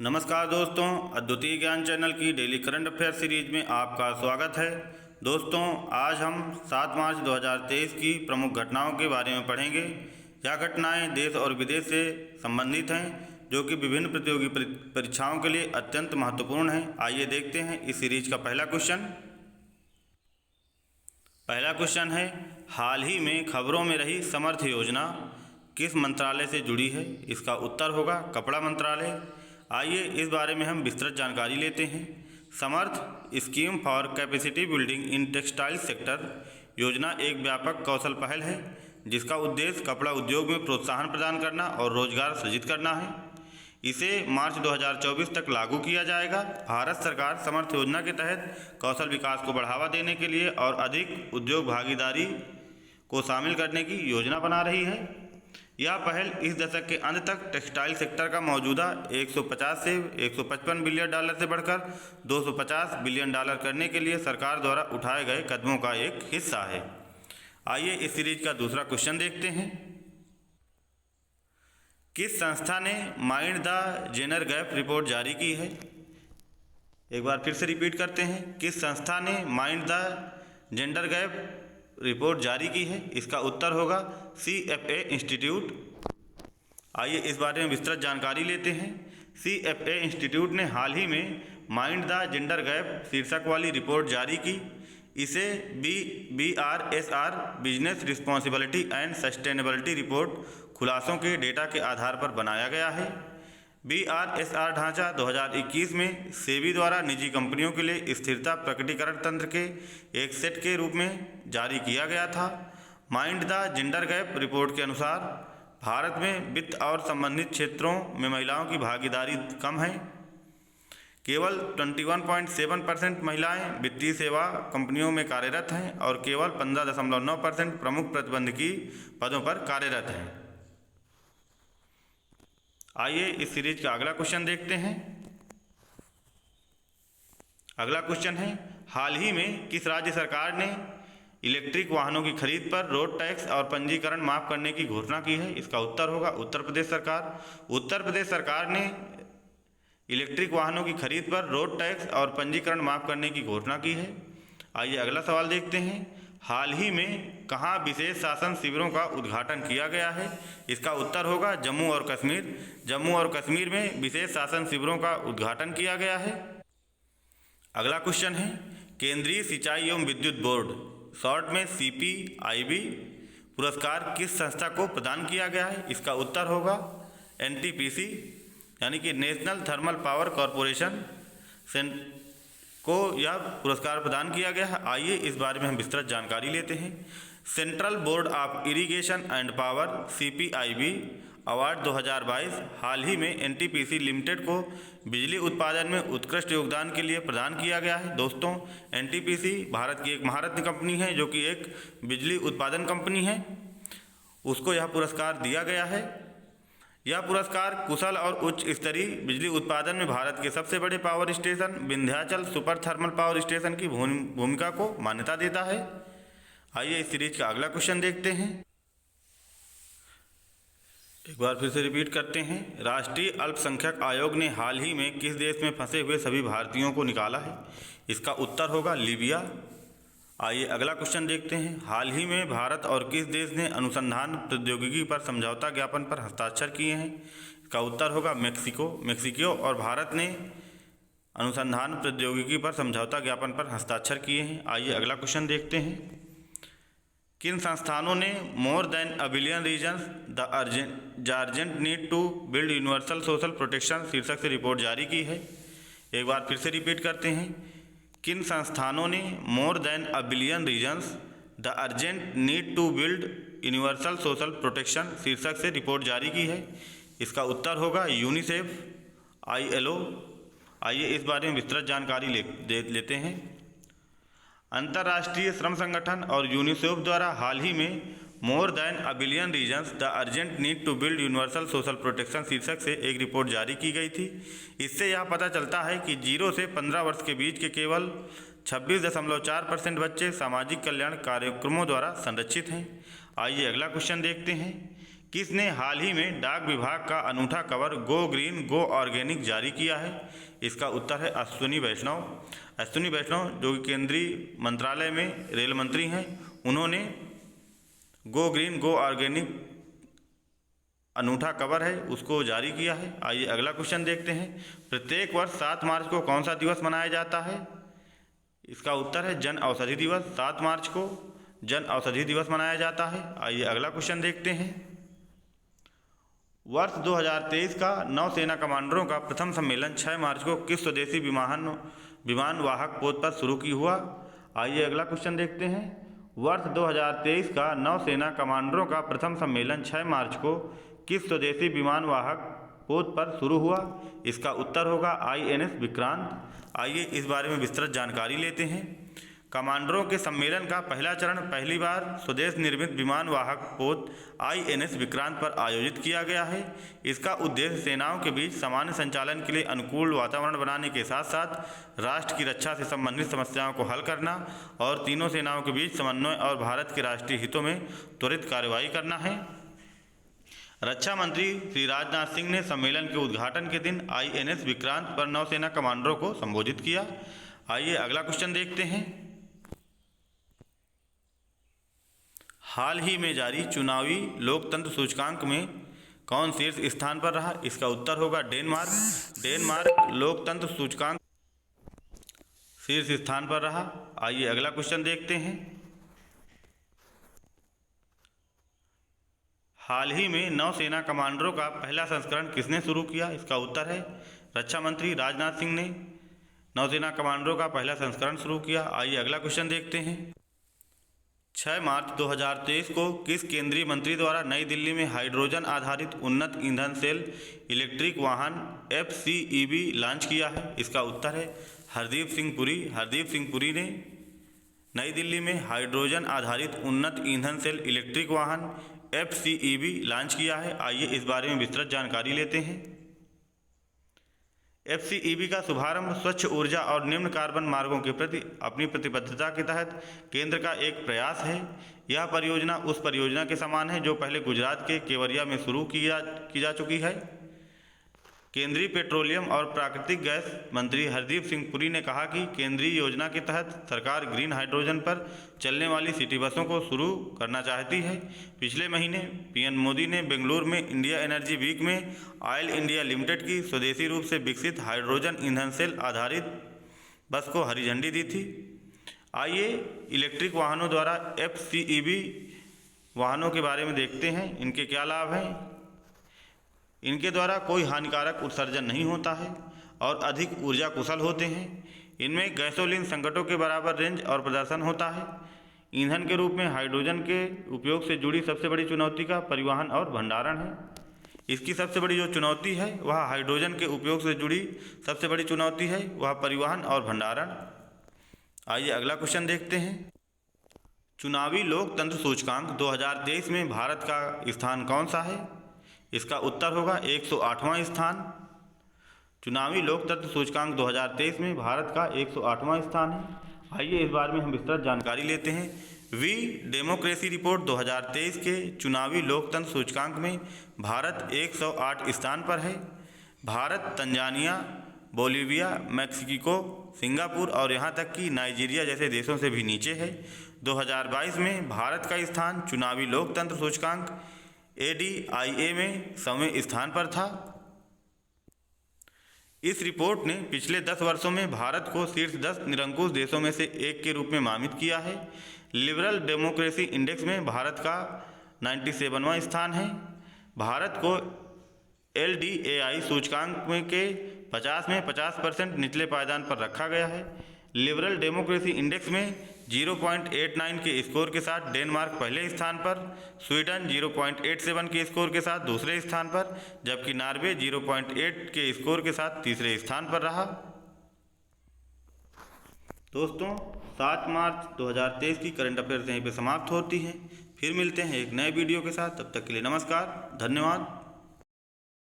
नमस्कार दोस्तों, अद्वितीय ज्ञान चैनल की डेली करंट अफेयर सीरीज में आपका स्वागत है। दोस्तों, आज हम 7 मार्च 2023 की प्रमुख घटनाओं के बारे में पढ़ेंगे। यह घटनाएं देश और विदेश से संबंधित हैं, जो कि विभिन्न प्रतियोगी परीक्षाओं के लिए अत्यंत महत्वपूर्ण हैं। आइए देखते हैं इस सीरीज का पहला क्वेश्चन है, हाल ही में खबरों में रही समर्थ योजना किस मंत्रालय से जुड़ी है? इसका उत्तर होगा कपड़ा मंत्रालय। आइए इस बारे में हम विस्तृत जानकारी लेते हैं। Samarth scheme for capacity building in textile sector योजना एक व्यापक कौशल पहल है, जिसका उद्देश्य कपड़ा उद्योग में प्रोत्साहन प्रदान करना और रोजगार सृजित करना है। इसे मार्च 2024 तक लागू किया जाएगा। भारत सरकार समर्थ योजना के तहत कौशल विकास को बढ़ावा देने के लिए और अधिक उद्योग भागीदारी को शामिल करने की योजना बना रही है। यह पहल इस दशक के अंत तक टेक्सटाइल सेक्टर का मौजूदा 150 से 155 बिलियन डॉलर से बढ़कर 250 बिलियन डॉलर करने के लिए सरकार द्वारा उठाए गए कदमों का एक हिस्सा है। आइए इस सीरीज का दूसरा क्वेश्चन देखते हैं। किस संस्था ने mind the gender gap report जारी की है? एक बार फिर से रिपीट करते हैं, किस संस्था ने mind the gender gap report जारी की है? इसका उत्तर होगा CFA इंस्टीट्यूट। आइए इस बारे में विस्तृत जानकारी लेते हैं। CFA इंस्टीट्यूट ने हाल ही में माइंड द जेंडर गैप शीर्षक वाली रिपोर्ट जारी की। इसे BRSR business responsibility and sustainability report खुलासों के डेटा के आधार पर बनाया गया है। BRSR ढांचा 2021 में सेबी द्वारा निजी कंपनियों के लिए स्थिरता प्रकटीकरण तंत्र के एक सेट के रूप में जारी किया गया था। Mind the gender gap report के अनुसार भारत में वित्त और संबंधित क्षेत्रों में महिलाओं की भागीदारी कम है। केवल 21.7% महिलाएं वित्तीय सेवा कंपनियों में कार्यरत हैं और केवल 15.9% प्रमुख प्रतिबंधकीय पदों पर कार्यरत हैं। आइए इस सीरीज का अगला क्वेश्चन देखते हैं। अगला क्वेश्चन है, हाल ही में किस राज्य सरकार ने इलेक्ट्रिक वाहनों की खरीद पर रोड टैक्स और पंजीकरण माफ करने की घोषणा की है? इसका उत्तर होगा उत्तर प्रदेश सरकार। उत्तर प्रदेश सरकार ने इलेक्ट्रिक वाहनों की खरीद पर रोड टैक्स और पंजीकरण माफ करने की घोषणा की है। आइए अगला सवाल देखते हैं। हाल ही में कहाँ विशेष शासन शिविरों का उद्घाटन किया गया है? इसका उत्तर होगा जम्मू और कश्मीर। जम्मू और कश्मीर में विशेष शासन शिविरों का उद्घाटन किया गया है। अगला क्वेश्चन है, केंद्रीय सिंचाई एवं विद्युत बोर्ड शॉर्ट में CPIB पुरस्कार किस संस्था को प्रदान किया गया है? इसका उत्तर होगा NTPC यानी कि नेशनल थर्मल पावर कॉरपोरेशन को यह पुरस्कार प्रदान किया गया है। आइए इस बारे में हम विस्तृत जानकारी लेते हैं। Central board of irrigation and power CPIB award 2022 हाल ही में NTPC लिमिटेड को बिजली उत्पादन में उत्कृष्ट योगदान के लिए प्रदान किया गया है। दोस्तों, NTPC भारत की एक महारत्न कंपनी है, जो कि एक बिजली उत्पादन कंपनी है। उसको यह पुरस्कार दिया गया है। यह पुरस्कार कुशल और उच्च स्तरीय बिजली उत्पादन में भारत के सबसे बड़े power station Vindhyachal super thermal power station की भूमिका को मान्यता देता है। आइए इस सीरीज का अगला क्वेश्चन देखते हैं। एक बार फिर से रिपीट करते हैं। राष्ट्रीय अल्पसंख्यक आयोग ने हाल ही में किस देश में फंसे हुए सभी भारतीयों को निकाला है? इसका उत्तर होगा लीबिया। आइए अगला क्वेश्चन देखते हैं। हाल ही में भारत और किस देश ने अनुसंधान प्रौद्योगिकी पर समझौता ज्ञापन पर हस्ताक्षर किए हैं? इसका उत्तर होगा मेक्सिको। मेक्सिको और भारत ने अनुसंधान प्रौद्योगिकी पर समझौता ज्ञापन पर हस्ताक्षर किए हैं। आइए अगला क्वेश्चन देखते हैं। किन संस्थानों ने more than a billion reasons the urgent need to build universal social protection शीर्षक से रिपोर्ट जारी की है? एक बार फिर से रिपीट करते हैं। किन संस्थानों ने more than a billion reasons the urgent need to build universal social protection शीर्षक से रिपोर्ट जारी की है? इसका उत्तर होगा यूनिसेफ, ILO। आइए इस बारे में विस्तृत जानकारी लेते हैं। अंतर्राष्ट्रीय श्रम संगठन और यूनिसेफ द्वारा हाल ही में more than a billion reasons the urgent need to build universal social protection शीर्षक से एक रिपोर्ट जारी की गई थी। इससे यह पता चलता है कि 0 से 15 वर्ष के बीच के केवल 26.4% बच्चे सामाजिक कल्याण कार्यक्रमों द्वारा संरक्षित हैं। आइए अगला क्वेश्चन देखते हैं। किसने हाल ही में डाक विभाग का अनूठा कवर गो ग्रीन गो ऑर्गेनिक जारी किया है? इसका उत्तर है अश्विनी वैष्णव। अश्विनी वैष्णव जो कि केंद्रीय मंत्रालय में रेल मंत्री हैं, उन्होंने गो ग्रीन गो ऑर्गेनिक अनूठा कवर है उसको जारी किया है। आइए अगला क्वेश्चन देखते हैं। प्रत्येक वर्ष 7 मार्च को कौन सा दिवस मनाया जाता है? इसका उत्तर है जन औषधि दिवस। 7 मार्च को जन औषधि दिवस मनाया जाता है। आइए अगला क्वेश्चन देखते हैं। वर्ष 2023 का नौसेना कमांडरों का प्रथम सम्मेलन 6 मार्च को किस स्वदेशी विमान वाहक पोत पर शुरू की हुआ? आइए अगला क्वेश्चन देखते हैं। वर्ष 2023 का नौसेना कमांडरों का प्रथम सम्मेलन 6 मार्च को किस स्वदेशी विमान वाहक पोत पर शुरू हुआ? इसका उत्तर होगा INS विक्रांत। आइए इस बारे में विस्तृत जानकारी लेते हैं। कमांडरों के सम्मेलन का पहला चरण पहली बार स्वदेश निर्मित विमान वाहक पोत INS विक्रांत पर आयोजित किया गया है। इसका उद्देश्य सेनाओं के बीच सामान्य संचालन के लिए अनुकूल वातावरण बनाने के साथ साथ राष्ट्र की रक्षा से संबंधित समस्याओं को हल करना और तीनों सेनाओं के बीच समन्वय और भारत के राष्ट्रीय हितों में त्वरित कार्रवाई करना है। रक्षा मंत्री श्री राजनाथ सिंह ने सम्मेलन के उद्घाटन के दिन INS विक्रांत पर नौसेना कमांडरों को संबोधित किया। आइए अगला क्वेश्चन देखते हैं। हाल ही में जारी चुनावी लोकतंत्र सूचकांक में कौन शीर्ष स्थान पर रहा? इसका उत्तर होगा डेनमार्क। डेनमार्क लोकतंत्र सूचकांक शीर्ष स्थान पर रहा। आइए अगला क्वेश्चन देखते हैं। हाल ही में नौसेना कमांडरों का पहला संस्करण किसने शुरू किया? इसका उत्तर है रक्षा मंत्री राजनाथ सिंह ने नौसेना कमांडरों का पहला संस्करण शुरू किया। आइए अगला क्वेश्चन देखते हैं। 6 मार्च 2023 को किस केंद्रीय मंत्री द्वारा नई दिल्ली में हाइड्रोजन आधारित उन्नत ईंधन सेल इलेक्ट्रिक वाहन FCEV लॉन्च किया है? इसका उत्तर है हरदीप सिंह पुरी। हरदीप सिंह पुरी ने नई दिल्ली में हाइड्रोजन आधारित उन्नत ईंधन सेल इलेक्ट्रिक वाहन FCEV लॉन्च किया है। आइए इस बारे में विस्तृत जानकारी लेते हैं। FCEV का शुभारंभ स्वच्छ ऊर्जा और निम्न कार्बन मार्गों के प्रति अपनी प्रतिबद्धता के तहत केंद्र का एक प्रयास है। यह परियोजना उस परियोजना के समान है जो पहले गुजरात के केवड़िया में शुरू की जा चुकी है। केंद्रीय पेट्रोलियम और प्राकृतिक गैस मंत्री हरदीप सिंह पुरी ने कहा कि केंद्रीय योजना के तहत सरकार ग्रीन हाइड्रोजन पर चलने वाली सिटी बसों को शुरू करना चाहती है। पिछले महीने PM मोदी ने बेंगलुरु में इंडिया एनर्जी वीक में ऑयल इंडिया लिमिटेड की स्वदेशी रूप से विकसित हाइड्रोजन ईंधन सेल आधारित बस को हरी झंडी दी थी। आइए इलेक्ट्रिक वाहनों द्वारा FCEV वाहनों के बारे में देखते हैं, इनके क्या लाभ हैं। इनके द्वारा कोई हानिकारक उत्सर्जन नहीं होता है और अधिक ऊर्जा कुशल होते हैं। इनमें गैसोलीन संकटों के बराबर रेंज और प्रदर्शन होता है। ईंधन के रूप में हाइड्रोजन के उपयोग से जुड़ी सबसे बड़ी चुनौती का परिवहन और भंडारण है। इसकी सबसे बड़ी जो चुनौती है वह हाइड्रोजन के उपयोग से जुड़ी सबसे बड़ी चुनौती है वह परिवहन और भंडारण। आइए अगला क्वेश्चन देखते हैं। चुनावी लोकतंत्र सूचकांक 2023 में भारत का स्थान कौन सा है? इसका उत्तर होगा 108वां स्थान। चुनावी लोकतंत्र सूचकांक 2023 में भारत का 108वां स्थान है। आइए इस बारे में हम विस्तृत जानकारी लेते हैं। वी डेमोक्रेसी रिपोर्ट 2023 के चुनावी लोकतंत्र सूचकांक में भारत 108 स्थान पर है। Bharat Tanzania, Bolivia, Mexico, Singapore और यहाँ तक कि नाइजीरिया जैसे देशों से भी नीचे है। 2022 में भारत का स्थान चुनावी लोकतंत्र सूचकांक ADIA में 100वें स्थान पर था। इस रिपोर्ट ने पिछले 10 वर्षों में भारत को शीर्ष 10 निरंकुश देशों में से एक के रूप में नामित किया है। लिबरल डेमोक्रेसी इंडेक्स में भारत का 97वां स्थान है। भारत को LDAI सूचकांक में के 50 में 50% निचले पायदान पर रखा गया है। लिबरल डेमोक्रेसी इंडेक्स में 0.89 के स्कोर के साथ डेनमार्क पहले स्थान पर, स्वीडन 0.87 के स्कोर के साथ दूसरे स्थान पर, जबकि नॉर्वे 0.8 के स्कोर के साथ तीसरे स्थान पर रहा। दोस्तों 7 मार्च 2023 की करंट अफेयर्स यहीं पे समाप्त होती हैं। फिर मिलते हैं एक नए वीडियो के साथ, तब तक के लिए नमस्कार, धन्यवाद।